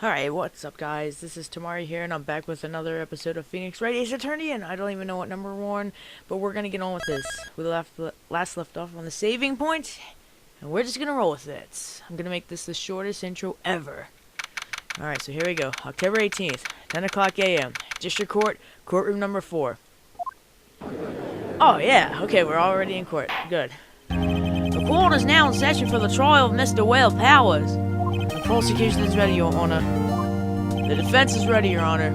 Alright, what's up guys? This is Tamari here and I'm back with another episode of Phoenix Wright Ace Attorney, and I don't even know what number we're on, but we're gonna get on with this. We last left off on the saving point, and we're just gonna roll with it. I'm gonna make this the shortest intro ever. Alright, so here we go. October 18th, 10 o'clock a.m. District Court, courtroom number 4. Oh yeah, okay, we're already in court. Good. The court is now in session for the trial of Mr. Will Powers. The prosecution is ready, Your Honor. The defense is ready, Your Honor.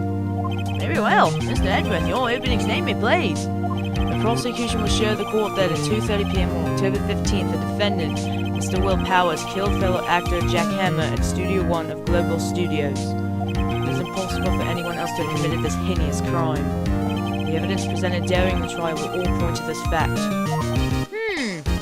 Very well. Mr. Edgeworth, your opening statement, please. The prosecution will show the court that at 2:30 p.m. on October 15th, the defendant, Mr. Will Powers, killed fellow actor Jack Hammer at Studio 1 of Global Studios. It is impossible for anyone else to have committed this heinous crime. The evidence presented during the trial will all point to this fact.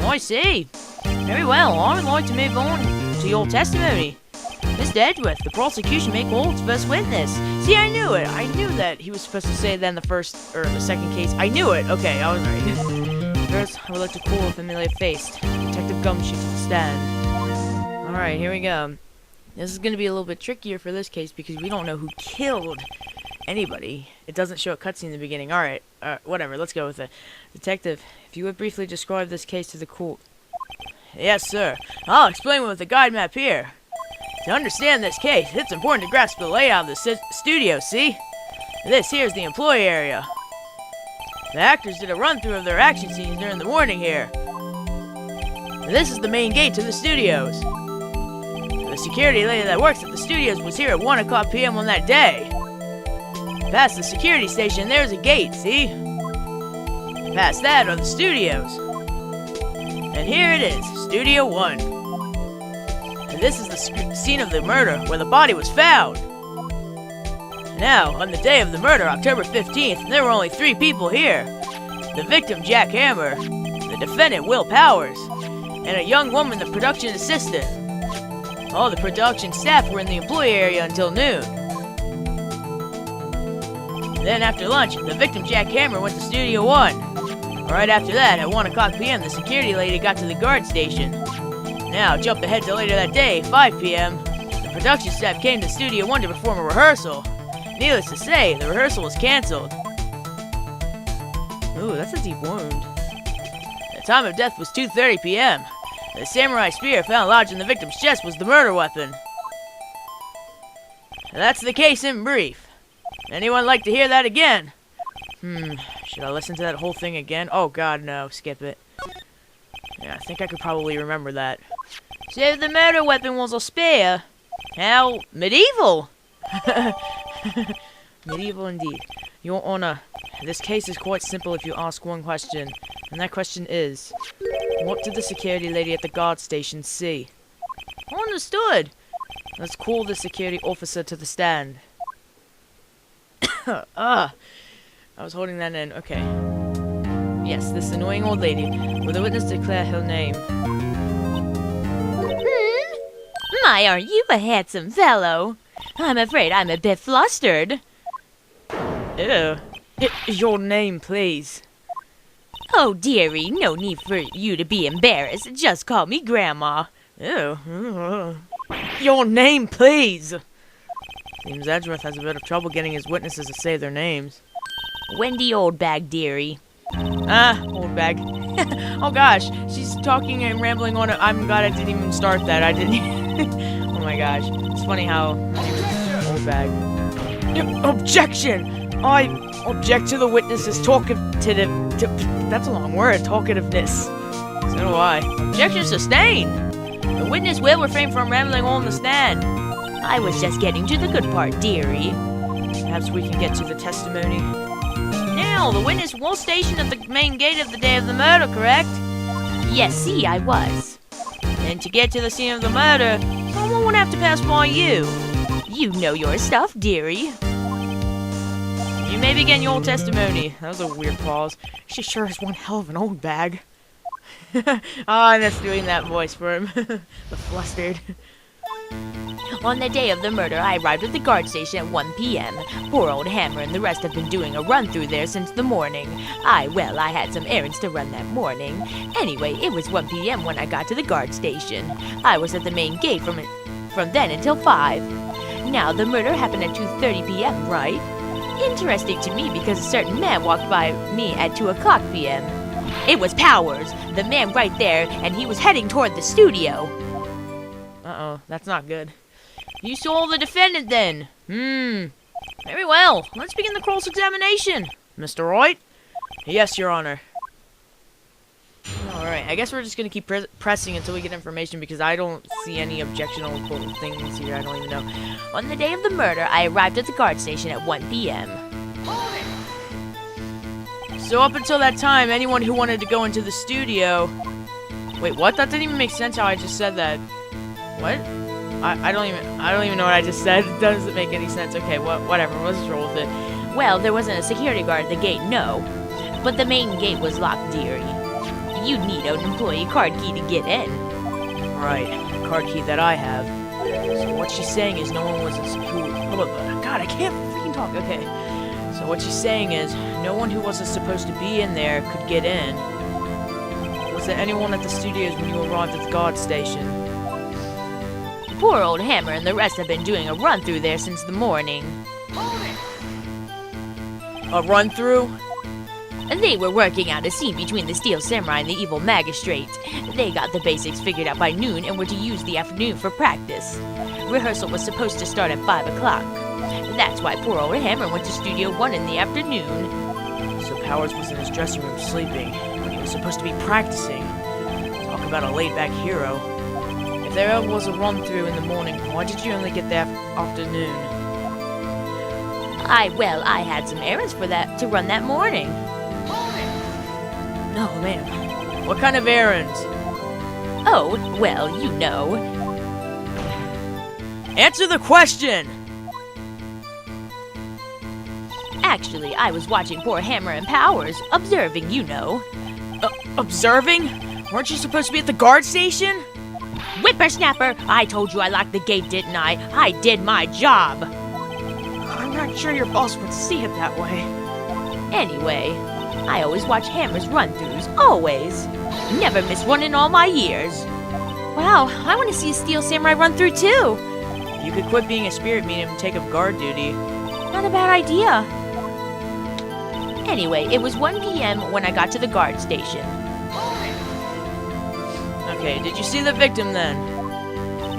I see. Very well. I would like to move on to your testimony. Mr. Edgeworth, the prosecution may call its first witness. See, I knew it. I knew that he was supposed to say then the first, or the second case. I knew it. Okay, I was right. First, I would like to call a familiar face. Detective Gumshoe to the stand. Alright, here we go. This is going to be a little bit trickier for this case because we don't know who killed anybody. It doesn't show a cutscene in the beginning. Alright, whatever. Let's go with it. Detective, if you would briefly describe this case to the court. Yes, sir. I'll explain with the guide map here. To understand this case, it's important to grasp the layout of the studio, see? This here is the employee area. The actors did a run-through of their action scenes during the morning here. And this is the main gate to the studios. The security lady that works at the studios was here at 1 o'clock p.m. on that day. Past the security station, there's a gate, see? Past that are the studios. And here it is, Studio 1. And this is the scene of the murder, where the body was found. Now, on the day of the murder, October 15th, there were only 3 people here. The victim, Jack Hammer, the defendant, Will Powers, and a young woman, the production assistant. All the production staff were in the employee area until noon. Then after lunch, the victim, Jack Hammer, went to Studio 1. Right after that, at 1 o'clock p.m., the security lady got to the guard station. Now, jump ahead to later that day, 5 p.m., the production staff came to Studio 1 to perform a rehearsal. Needless to say, the rehearsal was cancelled. Ooh, that's a deep wound. The time of death was 2:30 p.m. The samurai spear found lodged in the victim's chest was the murder weapon. That's the case in brief. Anyone like to hear that again? Should I listen to that whole thing again? Oh god, no. Skip it. Yeah, I think I could probably remember that. So the murder weapon was a spear. How medieval! Medieval indeed. Your Honor, this case is quite simple if you ask one question. And that question is, what did the security lady at the guard station see? Understood. Let's call the security officer to the stand. I was holding that in. Okay. Yes, this annoying old lady. Will the witness declare her name? My, are you a handsome fellow? I'm afraid I'm a bit flustered. Ew. Your name, please. Oh, dearie, no need for you to be embarrassed. Just call me Grandma. Ew. Your name, please. Seems Edgeworth has a bit of trouble getting his witnesses to say their names. Wendy Oldbag, dearie. Old bag. Oh gosh, she's talking and rambling on it. I'm glad I didn't even start that. I didn't. Oh my gosh. It's funny how her name is Old Bag. Objection! I object to the witness's talkative. That's a long word. Talkativeness. So do I. Objection sustained! The witness will refrain from rambling on the stand. I was just getting to the good part, dearie. Perhaps we can get to the testimony. Now, the witness was stationed at the main gate of the day of the murder, correct? Yes, see, I was. And to get to the scene of the murder, someone would have to pass by you. You know your stuff, dearie. You may begin your testimony. That was a weird pause. She sure is one hell of an old bag. I miss doing that voice for him. The flustered. On the day of the murder, I arrived at the guard station at 1 p.m. Poor old Hammer and the rest have been doing a run-through there since the morning. I had some errands to run that morning. Anyway, it was 1 p.m. when I got to the guard station. I was at the main gate from then until 5. Now, the murder happened at 2:30 p.m., right? Interesting to me because a certain man walked by me at 2 o'clock p.m. It was Powers, the man right there, and he was heading toward the studio. Uh-oh, that's not good. You saw the defendant then? Very well. Let's begin the cross-examination. Mr. Wright? Yes, Your Honor. Alright, I guess we're just gonna keep pressing until we get information because I don't see any objectionable things here. I don't even know. On the day of the murder, I arrived at the guard station at 1 p.m. So up until that time, anyone who wanted to go into the studio... Wait, what? That didn't even make sense how I just said that. What? I don't even know what I just said. It doesn't make any sense. Okay, whatever. Let's just roll with it. Well, there wasn't a security guard at the gate, no. But the main gate was locked, dearie. You'd need an employee card key to get in. Right, the card key that I have. So what she's saying is no one was God, I can't freaking talk. Okay. So what she's saying is no one who wasn't supposed to be in there could get in. Was there anyone at the studios when you arrived at the guard station? Poor old Hammer and the rest have been doing a run through there since the morning. A run through? They were working out a scene between the Steel Samurai and the evil magistrate. They got the basics figured out by noon and were to use the afternoon for practice. Rehearsal was supposed to start at 5 o'clock. That's why poor old Hammer went to Studio 1 in the afternoon. So Powers was in his dressing room sleeping, when he was supposed to be practicing. Talk about a laid-back hero. If there ever was a run-through in the morning, why did you only get the afternoon? I had some errands to run that morning. No, ma'am. What kind of errands? Oh, well, you know. Answer the question! Actually, I was watching poor Hammer and Powers, observing, you know. Observing? Weren't you supposed to be at the guard station? Whippersnapper! I told you I locked the gate, didn't I? I did my job! I'm not sure your boss would see it that way. Anyway, I always watch Hammer's run-throughs, always. Never missed one in all my years. Wow, I want to see a Steel Samurai run-through too! You could quit being a spirit medium and take up guard duty. Not a bad idea. Anyway, it was 1 p.m. when I got to the guard station. Okay, did you see the victim then?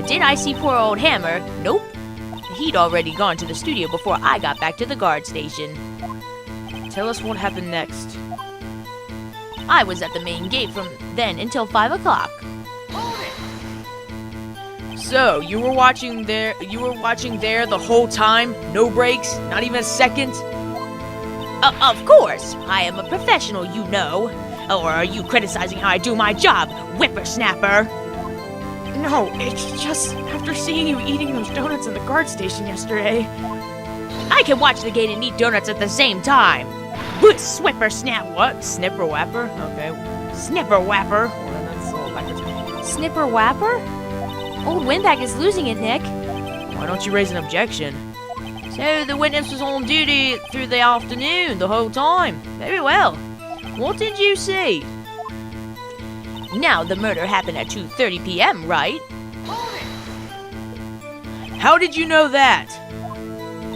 Did I see poor old Hammer? Nope. He'd already gone to the studio before I got back to the guard station. Tell us what happened next. I was at the main gate from then until 5 o'clock. So, you were watching there the whole time? No breaks? Not even a second? Of course! I am a professional, you know. Or are you criticizing how I do my job, whippersnapper? No, it's just after seeing you eating those donuts in the guard station yesterday. I can watch the gate and eat donuts at the same time. Whippersnap. What? Snipper Whapper? Okay. Snipper Whapper. Well, that's a little backwards. Snipper Whapper? Old Windbag is losing it, Nick. Why don't you raise an objection? So the witness was on duty through the afternoon the whole time. Very well. What did you see? Now, the murder happened at 2:30 p.m., right? How did you know that?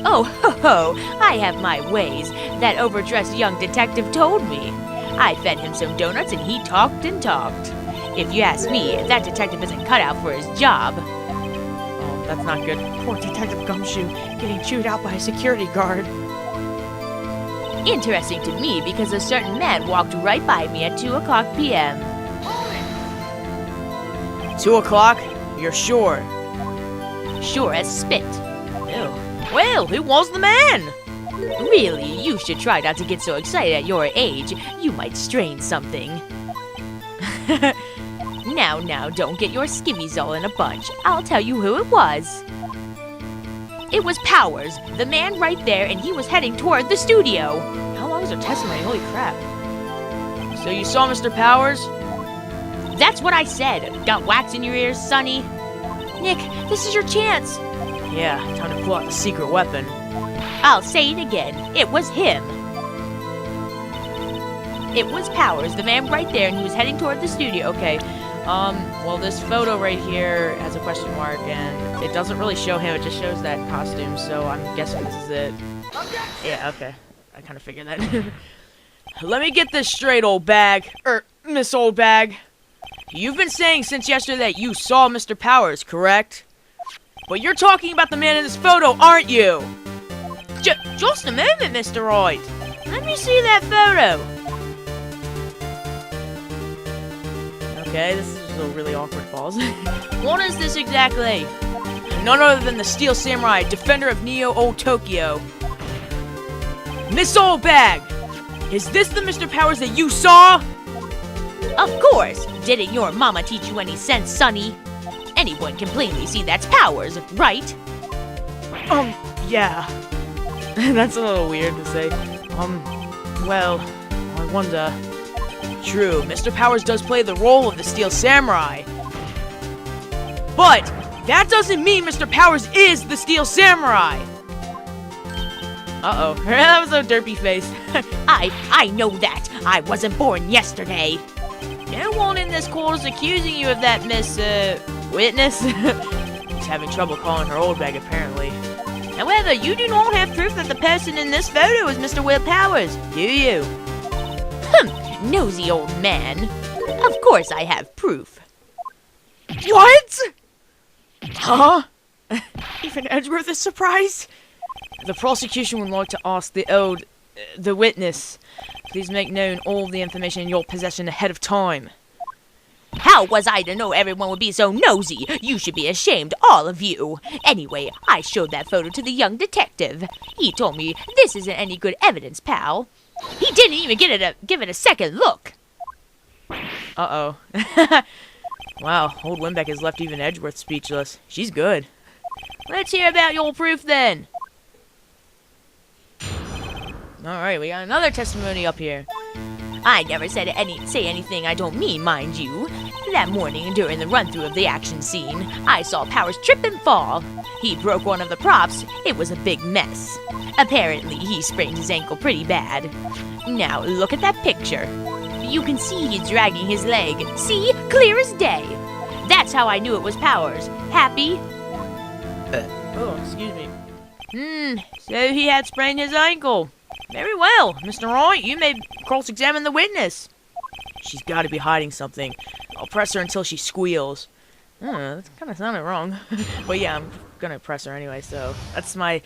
Oh, ho, I have my ways. That overdressed young detective told me. I fed him some donuts and he talked and talked. If you ask me, that detective isn't cut out for his job. Oh, that's not good. Poor Detective Gumshoe getting chewed out by a security guard. Interesting to me because a certain man walked right by me at 2 o'clock p.m. 2 o'clock? You're sure? Sure as spit. Ew. Well, who was the man? Really, you should try not to get so excited at your age. You might strain something. Now, don't get your skivvies all in a bunch. I'll tell you who it was. It was Powers, the man right there, and he was heading toward the studio. How long is her testimony? Holy crap. So you saw Mr. Powers? That's what I said. Got wax in your ears, Sonny? Nick, this is your chance. Yeah, time to pull out the secret weapon. I'll say it again. It was him. It was Powers, the man right there, and he was heading toward the studio. Okay, Well, this photo right here has a question mark, and it doesn't really show him, it just shows that costume, so I'm guessing this is it. Yeah, okay. I kind of figured that. Let me get this straight, old bag. Miss Old Bag. You've been saying since yesterday that you saw Mr. Powers, correct? But you're talking about the man in this photo, aren't you? Just a moment, Mr. Wright. Let me see that photo. Okay, this is a really awkward pause. What is this exactly? None other than the Steel Samurai, defender of Neo Old Tokyo. Miss Old Bag! Is this the Mr. Powers that you saw? Of course. Didn't your mama teach you any sense, Sonny? Anyone can plainly see that's Powers, right? Yeah. That's a little weird to say. Well, I wonder. True, Mr. Powers does play the role of the Steel Samurai. But that doesn't mean Mr. Powers is the Steel Samurai. Uh-oh. That was a derpy face. I know that. I wasn't born yesterday. No one in this court is accusing you of that, Miss, Witness? He's having trouble calling her Old Bag, apparently. However, you do not have proof that the person in this photo is Mr. Will Powers, do you? Nosy old man. Of course I have proof. What? Huh? Even Edgeworth is surprised? The prosecution would like to ask the witness, please make known all the information in your possession ahead of time. How was I to know everyone would be so nosy? You should be ashamed, all of you. Anyway, I showed that photo to the young detective. He told me this isn't any good evidence, pal. He didn't even give it a second look. Uh-oh. Wow, old Wimbeck has left even Edgeworth speechless. She's good. Let's hear about your proof then. Alright, we got another testimony up here. I never say anything I don't mean, mind you. That morning, during the run-through of the action scene, I saw Powers trip and fall. He broke one of the props. It was a big mess. Apparently, he sprained his ankle pretty bad. Now, look at that picture. You can see he's dragging his leg. See? Clear as day. That's how I knew it was Powers. Happy? Oh, excuse me. So he had sprained his ankle. Very well. Mr. Wright, you may cross-examine the witness. She's got to be hiding something. I'll press her until she squeals. That kind of sounded wrong. But yeah, I'm gonna press her anyway, so that's the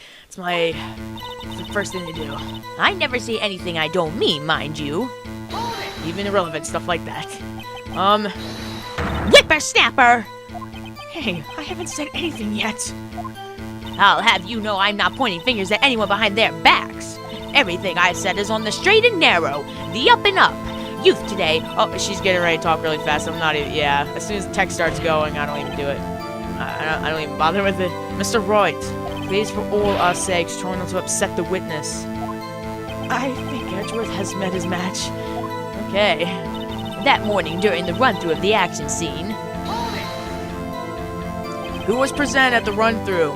first thing to do. I never say anything I don't mean, mind you. Even irrelevant stuff like that. Whippersnapper! Hey, I haven't said anything yet. I'll have you know I'm not pointing fingers at anyone behind their backs. Everything I said is on the straight and narrow, the up and up. Youth today. Oh, she's getting ready to talk really fast. I'm not even. Yeah, as soon as the text starts going, I don't even do it. I don't even bother with it. Mr. Wright, please, for all our sakes, try not to upset the witness. I think Edgeworth has met his match. Okay. That morning during the run-through of the action scene. Who was present at the run-through?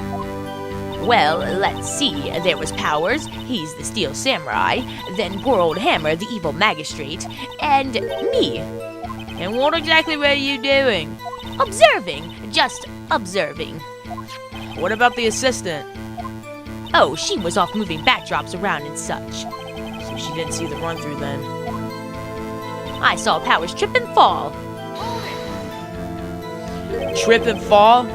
Well, let's see. There was Powers, he's the Steel Samurai, then poor old Hammer, the evil magistrate, and me. And what exactly were you doing? Observing. Just observing. What about the assistant? Oh, she was off moving backdrops around and such. So she didn't see the run-through then. I saw Powers trip and fall. Trip and fall?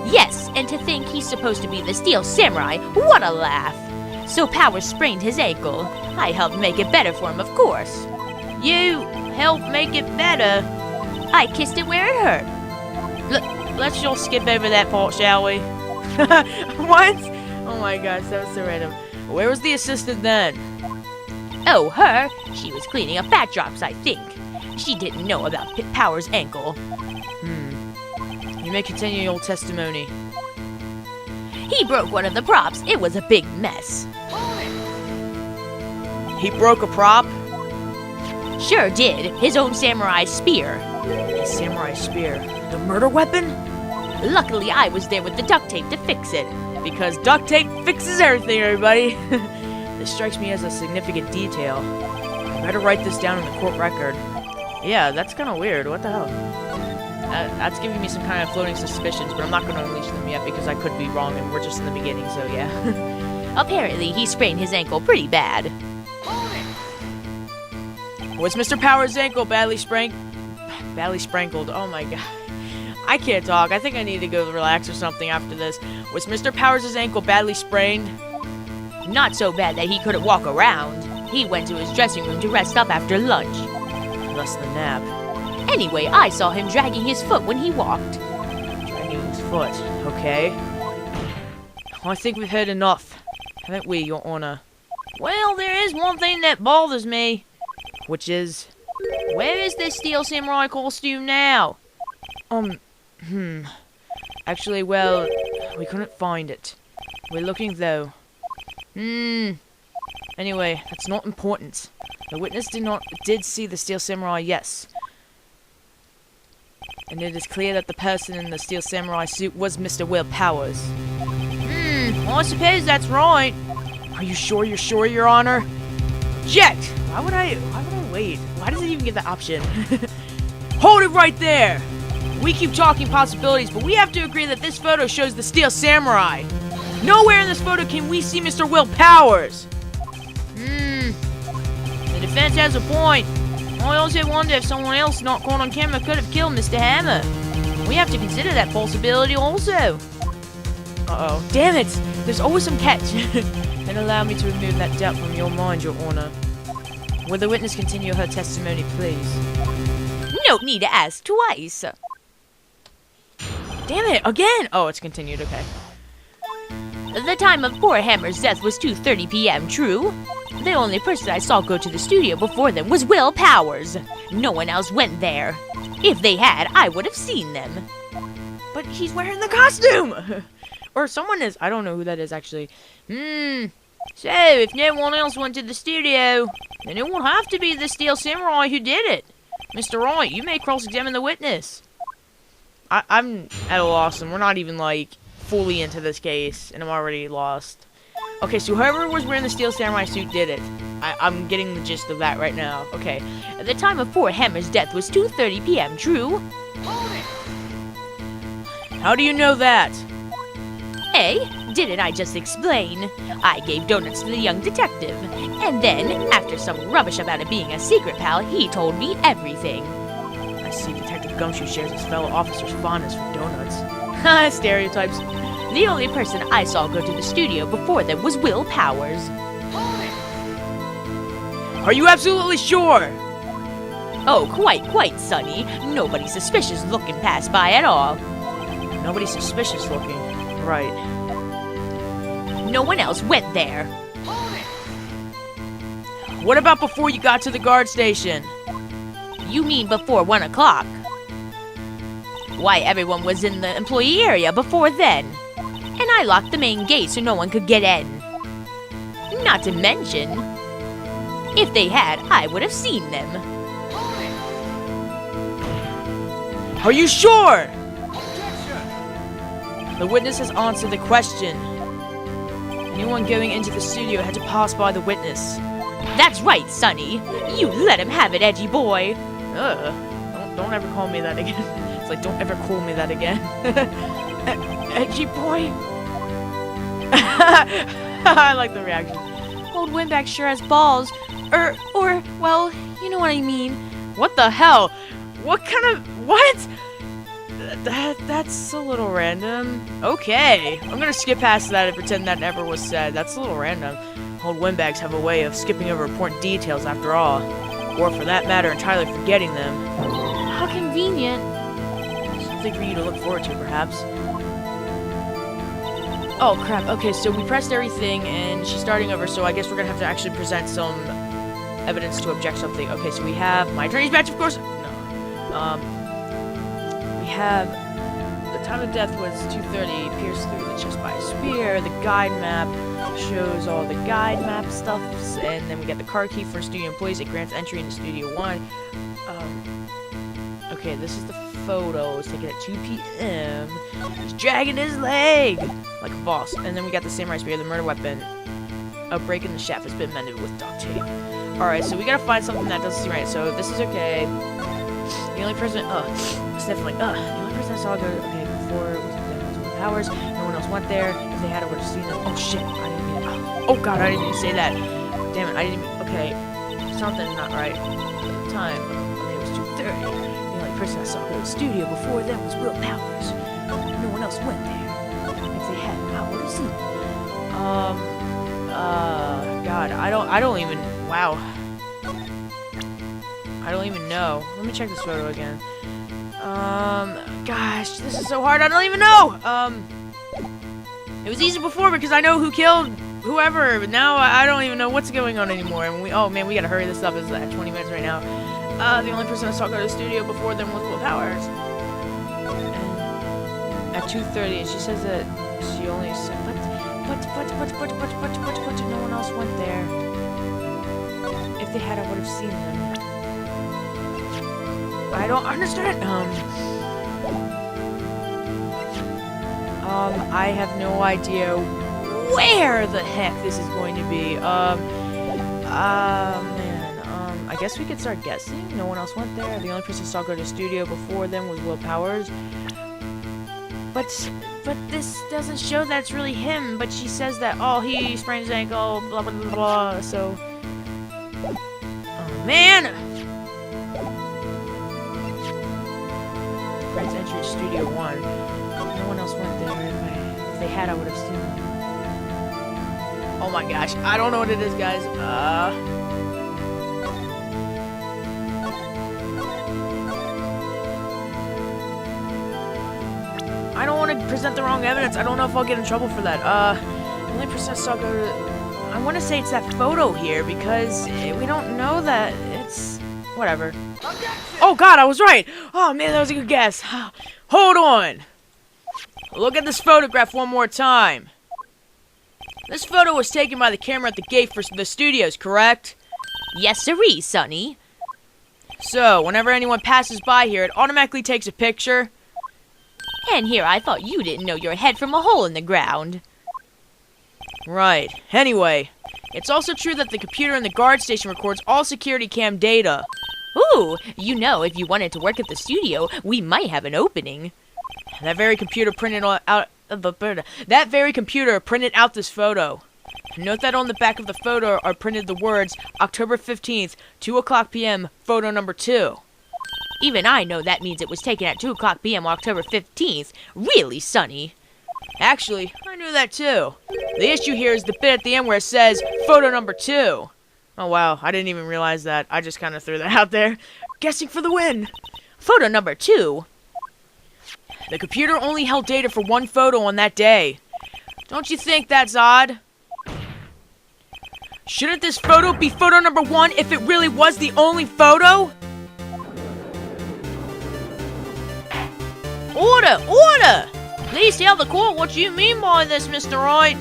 Yes, and to think he's supposed to be the Steel Samurai, what a laugh! So Powers sprained his ankle. I helped make it better for him, of course. You helped make it better? I kissed it where it hurt. Let's just skip over that part, shall we? What? Oh my gosh, that was so random. Where was the assistant then? Oh, her? She was cleaning up backdrops, I think. She didn't know about Powers' ankle. You may continue your testimony. He broke one of the props. It was a big mess. He broke a prop? Sure did. His own samurai spear. His samurai spear? The murder weapon? Luckily, I was there with the duct tape to fix it. Because duct tape fixes everything, everybody. This strikes me as a significant detail. I better write this down in the court record. Yeah, that's kind of weird. What the hell? That's giving me some kind of floating suspicions, but I'm not going to unleash them yet because I could be wrong and we're just in the beginning, so yeah. Apparently, he sprained his ankle pretty bad. Was Mr. Powers' ankle badly sprankled? Oh my god. I can't talk. I think I need to go relax or something after this. Was Mr. Powers' ankle badly sprained? Not so bad that he couldn't walk around. He went to his dressing room to rest up after lunch. Less than nap. Anyway, I saw him dragging his foot when he walked. Dragging his foot. Okay. Well, I think we've had enough. Haven't we, Your Honor? Well, there is one thing that bothers me. Which is? Where is this Steel Samurai costume now? Actually, well, we couldn't find it. We're looking, though. Anyway, that's not important. The witness did see the Steel Samurai, yes. And it is clear that the person in the Steel Samurai suit was Mr. Will Powers. Well, I suppose that's right. Are you sure, Your Honor? Object! Why would I wait? Why does it even give that option? Hold it right there! We keep talking possibilities, but we have to agree that this photo shows the Steel Samurai. Nowhere in this photo can we see Mr. Will Powers. The defense has a point. I also wonder if someone else not caught on camera could have killed Mr. Hammer. We have to consider that possibility also. Uh-oh. Damn it! There's always some catch. Then allow me to remove that doubt from your mind, Your Honor. Will the witness continue her testimony, please? No need to ask twice. Damn it! Again! Oh, it's continued, okay. The time of poor Hammer's death was 2:30 p.m., true? The only person I saw go to the studio before them was Will Powers. No one else went there. If they had, I would have seen them. But he's wearing the costume! Or someone is. I don't know who that is, actually. So, if no one else went to the studio, then it will have to be the Steel Samurai who did it. Mr. Wright, you may cross-examine the witness. I'm at a loss, and we're not even, like, fully into this case, and I'm already lost. Okay, so whoever was wearing the Steel Samurai suit did it. I'm getting the gist of that right now. Okay. The time of poor Hammer's death was 2:30 p.m., true? How do you know that? Hey, didn't I just explain? I gave donuts to the young detective, and then, after some rubbish about it being a secret, pal, he told me everything. I see Detective Gumshoe shares his fellow officer's fondness for donuts. Ha, stereotypes. The only person I saw go to the studio before them was Will Powers. Are you absolutely sure? Oh, quite, Sonny. Nobody suspicious looking passed by at all. Nobody suspicious looking. Right. No one else went there. What about before you got to the guard station? You mean before 1 o'clock? Why, everyone was in the employee area before then. And I locked the main gate so no one could get in. Not to mention, if they had, I would have seen them. Are you sure? The witness has answered the question. Anyone going into the studio had to pass by the witness. That's right, Sonny. You let him have it, edgy boy. Don't ever call me that again. It's like, don't ever call me that again. Edgy boy. I like the reaction. Old Windbag sure has balls. Or, well, you know what I mean. What the hell? What kind of, what? That's a little random. Okay, I'm gonna skip past that and pretend that never was said. That's a little random. Old windbags have a way of skipping over important details after all. Or for that matter, entirely forgetting them. How convenient. Something for you to look forward to, perhaps. Oh, crap. Okay, so we pressed everything, and she's starting over, so I guess we're gonna have to actually present some evidence to object something. Okay, so we have my attorney's badge, of course. No. We have the time of death was 2:30, pierced through the chest by a spear. The guide map shows all the guide map stuffs, and then we got the car key for studio employees. It grants entry into Studio 1. Okay, this is the photo. It's taken at 2 p.m. He's dragging his leg like a boss. And then we got the samurai spear, the murder weapon. A break in the shaft has been mended with duct tape. Alright, so we gotta find something that doesn't seem right. So this is okay. The only person, sniffling, the only person I saw go, okay, before was with powers. No one else went there. If they had, I would have seen them. Oh shit, I didn't mean to, oh god, I didn't mean to say that. Damn it, I didn't even, okay, something not right. Time, okay, it was 2:30. The only person I saw go to the studio before them was Will Powers. No one else went there. If they had, I would have seen them. God, I don't even, wow. I don't even know. Let me check this photo again. Gosh, this is so hard. I don't even know. It was easy before because I know who killed whoever, but now I don't even know what's going on anymore. And oh man, we gotta hurry this up. It's at 20 minutes right now. The only person I saw go to the studio before them was Will Powers. And at 2:30, and she says that she only said, but no one else went there. If they had, I would have seen them. I don't understand. I have no idea where the heck this is going to be. Man, I guess we could start guessing. No one else went there. The only person I saw go to the studio before them was Will Powers. But this doesn't show that it's really him. But she says that, oh, he sprained his ankle, blah, blah, blah, blah, so... Oh, man! Wright's entry to Studio 1. No one else went there. If they had, I would have seen them. Oh my gosh, I don't know what it is, guys. I don't want to present the wrong evidence. I don't know if I'll get in trouble for that. The only person I saw go to... I want to say it's that photo here, because we don't know that it's... Whatever. Oh god, I was right! Oh man, that was a good guess. Hold on! Look at this photograph one more time. This photo was taken by the camera at the gate for the studios, correct? Yes, sirree, Sonny. So, whenever anyone passes by here, it automatically takes a picture? And here I thought you didn't know your head from a hole in the ground. Right. Anyway, it's also true that the computer in the guard station records all security cam data. Ooh, you know, if you wanted to work at the studio, we might have an opening. That very computer printed out this photo. Note that on the back of the photo are printed the words October 15th, 2:00 p.m., photo number 2. Even I know that means it was taken at 2:00 p.m. October 15th. Really, Sonny? Actually, I knew that too. The issue here is the bit at the end where it says photo number 2. Oh wow, I didn't even realize that. I just kind of threw that out there. Guessing for the win. Photo number 2. The computer only held data for one photo on that day. Don't you think that's odd? Shouldn't this photo be photo number 1 if it really was the only photo? Order! Order! Please tell the court what you mean by this, Mr. Wright.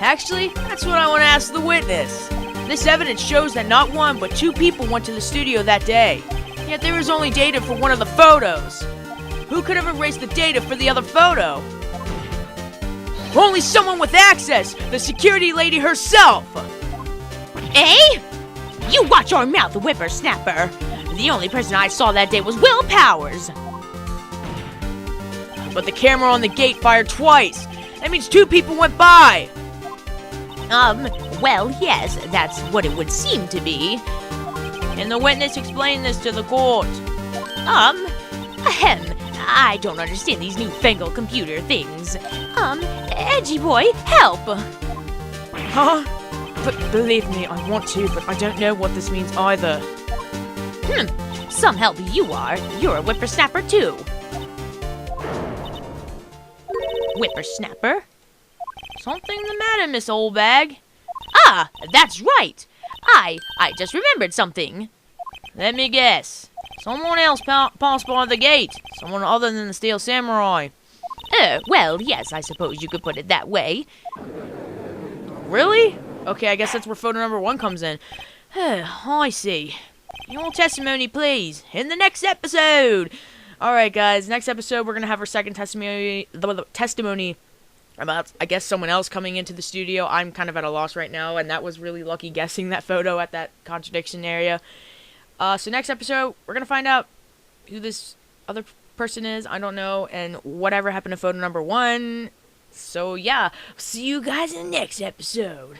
Actually, that's what I want to ask the witness. This evidence shows that not one, but 2 people went to the studio that day. Yet there was only data for one of the photos. Who could have erased the data for the other photo? Only someone with access! The security lady herself! Eh? You watch your mouth, whippersnapper. The only person I saw that day was Will Powers. But the camera on the gate fired twice. That means 2 people went by. Well, yes, that's what it would seem to be. And the witness explained this to the court. Ahem. I don't understand these newfangled computer things. Edgy boy, help! Huh? But believe me, I want to, but I don't know what this means either. Some help you are. You're a whippersnapper too. Whippersnapper? Something the matter, Miss Oldbag? Ah, that's right. I just remembered something. Let me guess. Someone else passed by the gate. Someone other than the Steel Samurai. Well, yes, I suppose you could put it that way. Really? Okay, I guess that's where photo number 1 comes in. I see. Your testimony, please, in the next episode. Alright, guys, next episode we're going to have our second testimony about, I guess, someone else coming into the studio. I'm kind of at a loss right now, and that was really lucky guessing that photo at that contradiction area. So next episode, we're going to find out who this other person is. I don't know. And whatever happened to photo number 1. So, yeah. See you guys in the next episode.